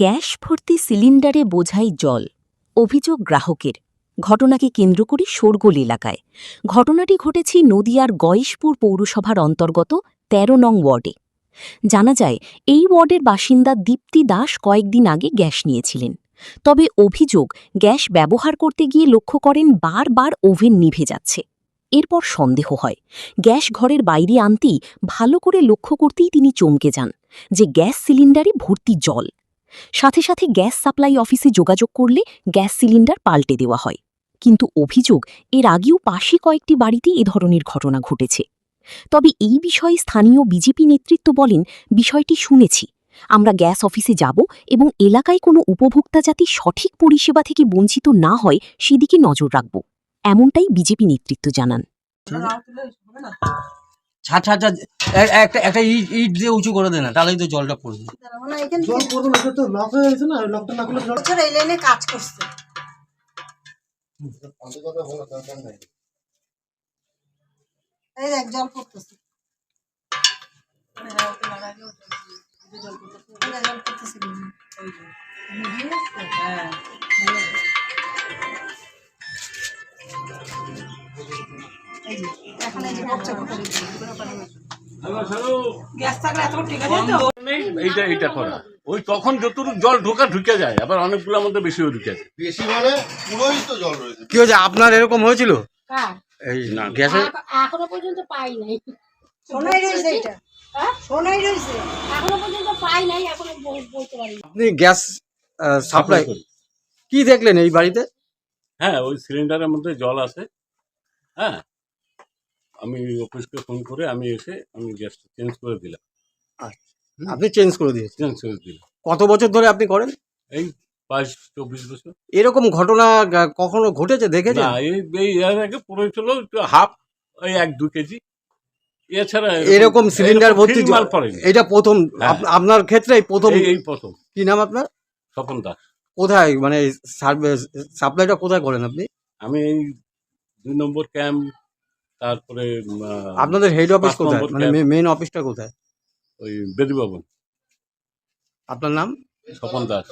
Gas ভর্তি সিলিন্ডারে বোঝাই জল, অভিযোগ গ্রাহকের। ঘটনাকে কেন্দ্র করে শোরগোল এলাকায়। ঘটনাটি ঘটেছে নদিয়ার গয়েশপুর পৌরসভার অন্তর্গত ১৩ নং ওয়ার্ডে। জানা যায়, এই ওয়ার্ডের বাসিন্দা দীপ্তি দাস কয়েকদিন আগে গ্যাস নিয়েছিলেন। তবে অভিযোগ, গ্যাস ব্যবহার করতে গিয়ে লক্ষ্য করেন বারবার ওভেন নিভে যাচ্ছে। এরপর সন্দেহ হয়। গ্যাস ঘরের বাইরে আনতেই ভালো করে লক্ষ্য করতেই তিনি চমকে যান যে গ্যাস সিলিন্ডারে ভর্তি জল। সাথে সাথে গ্যাস সাপ্লাই অফিসে যোগাযোগ করলে গ্যাস সিলিন্ডার পাল্টে দেওয়া হয়। কিন্তু অভিযোগ, এর আগেও পাশে কয়েকটি বাড়িতে এ ধরনের ঘটনা ঘটেছে। তবে এই বিষয়ে স্থানীয় বিজেপি নেতৃত্ব বলেন, বিষয়টি শুনেছি, আমরা গ্যাস অফিসে যাব এবং এলাকায় কোনো উপভোক্তা যাতে সঠিক পরিষেবা থেকে বঞ্চিত না হয় সেদিকে নজর রাখব, এমনটাই বিজেপি নেতৃত্ব জানান। একটা ইট দিয়ে উঁচু করে দেনা, তাহলেই তো জলটা পড়বে। জল পড়বে না, তো লক হয়ে গেছে না, লকটা না খুলে বছর এই লাইনে কাজ করছে। এই দেখ জল পড়তেছে, জল পড়তেছে। এখন এই যে পড়ছে গ্যাস থাকলে এত ঠিক আছে তো এইটা করা ওই তখন যতটুকু জল ঢুকে যায়, আবার অনেকগুলোর মধ্যে বেশিও ঢুকে যায়। বেশি মানে পুরোই তো জল রয়েছে। কি হয়েছে আপনার, এরকম হয়েছিল? এই না গ্যাসে এখনো পর্যন্ত পাই নাই। শোনাই রয়েছে, এটা শোনাই রয়েছে, এখনো পর্যন্ত পাই নাই, এখনো বলতে পারি। আপনি গ্যাস সাপ্লাই কি দেখলেন এই বাড়িতে? হ্যাঁ, ওই সিলিন্ডারের মধ্যে জল আছে। হ্যাঁ, আমি অফিসকে ফোন করে আমি গ্যাসটা চেঞ্জ করে দিলাম। আপনি চেঞ্জ করে দিয়েছেন? চেঞ্জ করে দিলাম। কত বছর ধরে আপনি করেন? এই 22-24 বছর। এরকম ঘটনা কখনো ঘটেছে দেখেছেন? না, এই এর আগে পুরো ছিল হাফ, ওই 1-2 কেজি। এছাড়া এরকম সিলিন্ডার ভর্তি মাল পড়েনি। এটা প্রথম আপনার ক্ষেত্রে? প্রথম? এই প্রথম। কি নাম আপনার? স্বপন দাস। কোথায় মানে সাপ্লাইটা কোথায় করেন আপনি? আমি এই 2 নম্বর ক্যাম্প, তারপরে আপনাদের হেড অফিস 5 কোথায়, নম্বর মানে ক্যাম্প, মেইন অফিসটা কোথায়? ওই বেদি ভবন। আপনার নাম? স্বপন দাস।